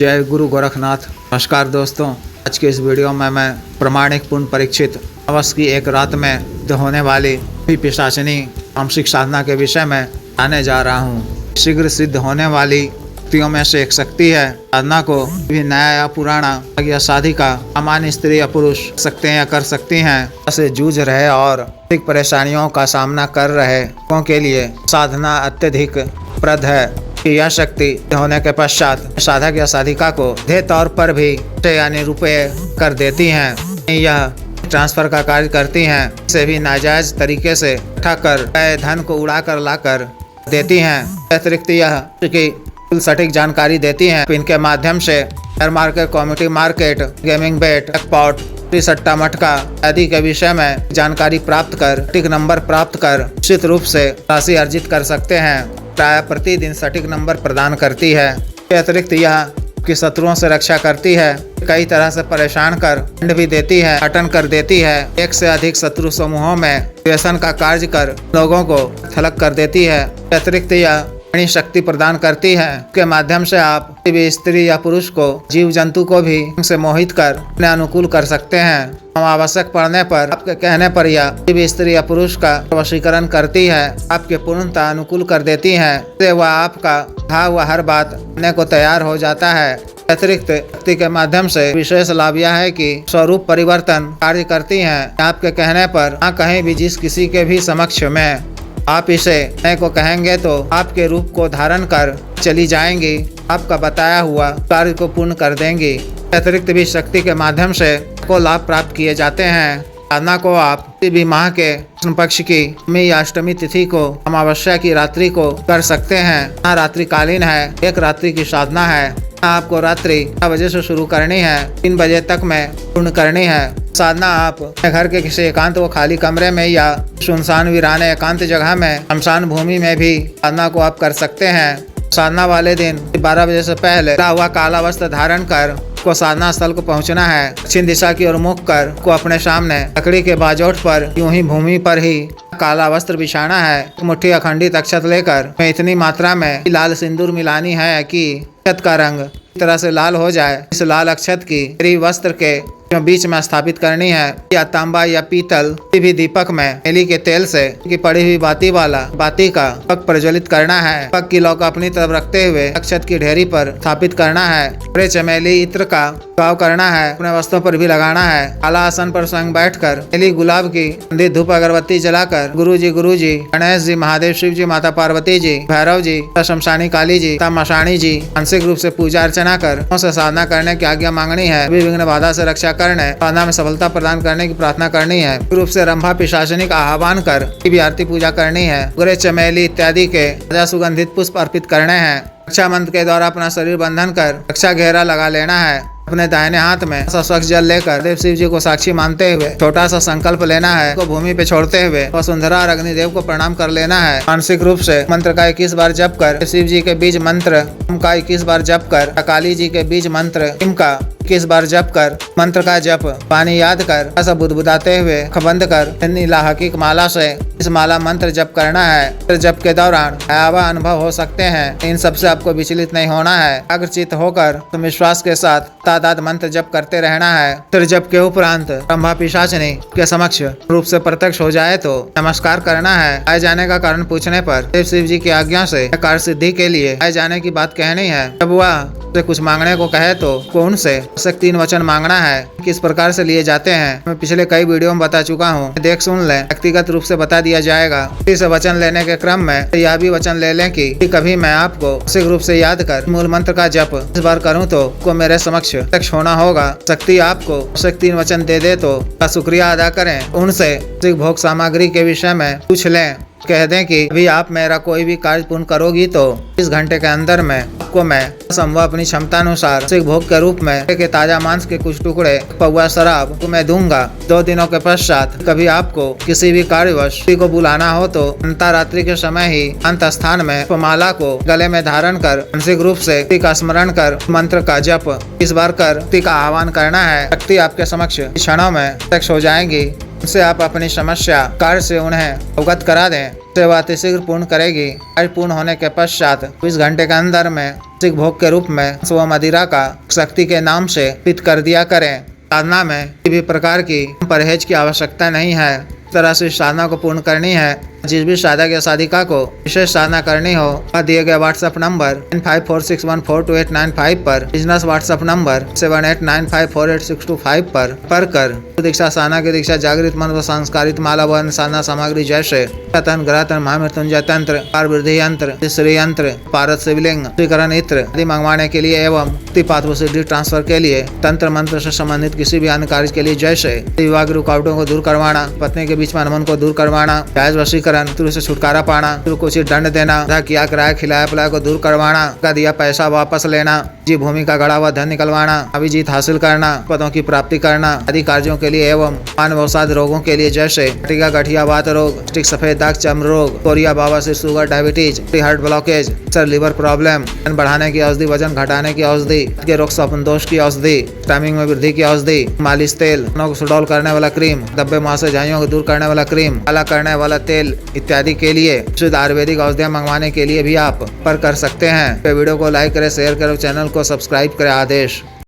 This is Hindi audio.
जय गुरु गोरखनाथ। नमस्कार दोस्तों, आज के इस वीडियो में मैं प्रमाणिक पूर्ण परीक्षित अवश्य की एक रात में सिद्ध होने वाली पिशाचिनी मानसिक साधना के विषय में आने जा रहा हूँ। शीघ्र सिद्ध होने वाली शक्तियों में से एक शक्ति है। साधना को भी नया या पुराना या साधिका सामान्य स्त्री या पुरुष सकते हैं या कर सकती हैं। ऐसे जूझ रहे और अधिक परेशानियों का सामना कर रहे लोगों के लिए साधना अत्यधिक प्रद है। यह शक्ति होने के पश्चात साधक या साधिका को सीधे तौर पर भी यानी रुपये कर देती हैं। यह ट्रांसफर का कार्य करती हैं। इसे भी नाजायज तरीके से इकट्ठा कर धन को उड़ा कर ला कर देती हैं। अतिरिक्त यह की सटीक जानकारी देती हैं। इनके माध्यम से share market, community market, gaming bet, jackpot, सट्टा मटका आदि के विषय में जानकारी प्राप्त कर सटीक नंबर प्राप्त कर निश्चित रूप से राशि अर्जित कर सकते हैं। प्राय प्रतिदिन सटीक नंबर प्रदान करती है। इसके अतिरिक्त यह कि शत्रुओं से रक्षा करती है। कई तरह से परेशान कर दंड भी देती है, हटन कर देती है। एक से अधिक शत्रु समूहों में व्यसन का कार्य कर लोगों को थलक कर देती है। अतिरिक्त यह शक्ति प्रदान करती है। इसके माध्यम से आप किसी भी स्त्री या पुरुष को, जीव जंतु को भी से मोहित कर अपने अनुकूल कर सकते हैं। आवश्यक पड़ने पर आपके कहने पर यह किसी भी स्त्री या पुरुष का वशीकरण करती है, आपके पूर्णतः अनुकूल कर देती है। इससे वह आपका कहा हुआ हर बात करने को तैयार हो जाता है। अतिरिक्त शक्ति के माध्यम से विशेष लाभ यह है कि स्वरूप परिवर्तन कार्य करती हैं। आपके कहने पर कहीं भी जिस किसी के भी समक्ष में आप इसे मैं को कहेंगे तो आपके रूप को धारण कर चली जाएंगी, आपका बताया हुआ कार्य को पूर्ण कर देंगी। अतिरिक्त भी शक्ति के माध्यम से को लाभ प्राप्त किए जाते हैं। साधना को आप किसी भी माह के कृष्ण पक्ष की नवमी या अष्टमी तिथि को, अमावस्या की रात्रि को कर सकते हैं। रात्रिकालीन है, एक रात्रि की साधना है। आपको रात्रि 9 बजे से शुरू करनी है, 3 बजे तक में पूर्ण करनी है। साधना आप घर के किसी एकांत व खाली कमरे में या सुनसान वीराने एकांत जगह में, शमशान भूमि में भी साधना को आप कर सकते हैं। साधना वाले दिन 12 बजे से पहले हुआ काला वस्त्र धारण कर को साधना स्थल को पहुंचना है। दक्षिण दिशा की ओर मुख कर को अपने सामने लकड़ी के बाजोट पर यूं ही भूमि पर ही काला वस्त्र बिछाना है। मुट्ठी अखंडित अक्षत लेकर इतनी मात्रा में लाल सिंदूर मिलानी है कि अक्षत का रंग इस तरह से लाल हो जाए। इस लाल अक्षत की वस्त्र के बीच में स्थापित करनी है, या तांबा या पीतल किसी भी दीपक में एली के तेल से की पड़ी हुई बाती वाला बाती का पक प्रज्वलित करना है। पक की लौ अपनी तरफ रखते हुए अक्षत की ढेरी पर स्थापित करना है। पूरे चमेली इत्र का छिड़काव करना है, अपने वस्त्रों पर भी लगाना है। काला आसन पर संग बैठकर एली गुलाब की धूप अगरबत्ती जलाकर गुरु जी, गणेश जी, महादेव, शिव जी, माता पार्वती जी, भैरव जी, शमशानी काली जी, मशाणी जी मानसिक रूप से पूजा अर्चना कर उनसे साधना करने की आज्ञा मांगनी है। विघ्न बाधा से रक्षा करने, साधना में सफलता प्रदान करने की प्रार्थना करनी है। रूप से रंभा पिशाचिनी का आह्वान कर भी आरती पूजा करनी है। पूरे चमेली इत्यादि के ताजा सुगंधित पुष्प अर्पित करने हैं। रक्षा मंत्र के द्वारा अपना शरीर बंधन कर रक्षा घेरा लगा लेना है। अपने दाहिने हाथ में स्वच्छ जल लेकर देव शिव जी को साक्षी मानते हुए छोटा सा संकल्प लेना है। को भूमि पे छोड़ते हुए वसुंधरा और अग्निदेव को प्रणाम कर लेना है। मानसिक रूप से मंत्र का 21 बार जप कर शिव जी के बीज मंत्र का 21 बार जप कर, काली जी के बीज मंत्र का 21 बार जप कर, मंत्र का जप पानी याद कर ऐसा बुदबुदाते हुए बंद कर नीला हकीक माला से इस माला मंत्र जप करना है। जप के दौरान भयावह अनुभव हो सकते हैं। इन सबसे आपको विचलित नहीं होना है। एकाग्रचित्त होकर विश्वास के साथ तादाद मंत्र जप करते रहना है। फिर जप के उपरांत ब्रह्मा पिशाचिनी के समक्ष रूप से प्रत्यक्ष हो जाए तो नमस्कार करना है। आए जाने का कारण पूछने पर देव शिव जी की आज्ञा से कार्य सिद्धि के लिए आए जाने की बात कहनी है। जब वह से कुछ मांगने को कहे तो उनसे 3 वचन मांगना है। किस प्रकार से लिए जाते हैं मैं पिछले कई वीडियो में बता चुका हूँ, देख सुन लें। व्यक्तिगत रूप से बता दिया जाएगा। इस वचन लेने के क्रम में यह भी वचन ले लें कि कभी मैं आपको मानसिक रूप से याद कर मूल मंत्र का जप इस बार करूँ तो को मेरे समक्ष प्रत्यक्ष होना होगा। शक्ति आपको 3 वचन दे तो शुक्रिया अदा करें। उनसे भोग सामग्री के विषय में पूछ लें। कह दें कि अभी आप मेरा कोई भी कार्य पूर्ण करोगी तो 20 घंटे के अंदर में आपको मैं संभव अपनी क्षमता अनुसार भोग के रूप में के ताजा मांस के कुछ टुकड़े, पौवा शराब को मैं दूंगा। 2 दिनों के पश्चात कभी आपको किसी भी कार्यवश को बुलाना हो तो अंतरात्रि के समय ही अंत स्थान में माला को गले में धारण कर मानसिक रूप से का स्मरण कर मंत्र का जप इस बार कर का आह्वान करना है। शक्ति आपके समक्ष क्षणों में प्रत्यक्ष हो जाएंगी। उनसे आप अपनी समस्या कार्य से उन्हें अवगत करा दें। सेवा अतिशीघ्र पूर्ण करेगी। कार्य पूर्ण होने के पश्चात 20 घंटे के अंदर में मासिक भोग के रूप में स्व मदिरा का शक्ति के नाम से पित कर दिया करें। साधना में किसी भी प्रकार की परहेज की आवश्यकता नहीं है। इस तरह से साधना को पूर्ण करनी है। जिस भी साधक या साधिका को विशेष साधना करनी हो वह दिए गए व्हाट्सएप नंबर 9546142895 पर, बिजनेस व्हाट्सएप नंबर 78954862 पर कर दीक्षा साधना की दीक्षा जागृत मन व संस्कारित माला व अन्य साधना सामग्री जैसे तन ग्रह महामृत्युंजय तंत्र, पार वृद्धि यंत्र, श्री यंत्र, पारद शिवलिंग, श्रीकरण इत्र आदि मंगवाने के लिए एवं मुक्ति पात्र सिद्धि ट्रांसफर के लिए तंत्र मंत्र से संबंधित किसी भी अन्य कार्य के लिए जैसे विवाह की रुकावटों को दूर करवाना, पत्नी के बीच में अनबन को दूर करवाना, जायज वशीकरण, पितृ से छुटकारा पाना, पितृ को उचित दंड देना, किया किराया खिलाया पिलाया को दूर करवाना, का दिया पैसा वापस लेना, जी भूमि का गड़ा हुआ धन निकलवाना, अभिजीत हासिल करना, पदों की प्राप्ति करना आदि कार्यों के लिए एवं मानवसाद रोगों के लिए जैसे टीका गठिया वात रोग, स्टिक सफेद दाग चर्म रोग, कोरिया बवासीर, sugar, diabetes, heart blockage, sir liver problem, वजन बढ़ाने की औषधि, वजन घटाने की औषधि, के रोग स्वप्न दोष की औषधि, टाइमिंग में वृद्धि की औषधि, मालिश तेल, को सुडौल करने वाला क्रीम, धब्बे मुहासे झाइयों को दूर करने वाला क्रीम, काला करने वाला तेल इत्यादि के लिए शुद्ध आयुर्वेदिक औषधियाँ मंगवाने के लिए भी आप पर कर सकते हैं। वीडियो को लाइक करें, शेयर करें, चैनल को सब्सक्राइब करें। आदेश।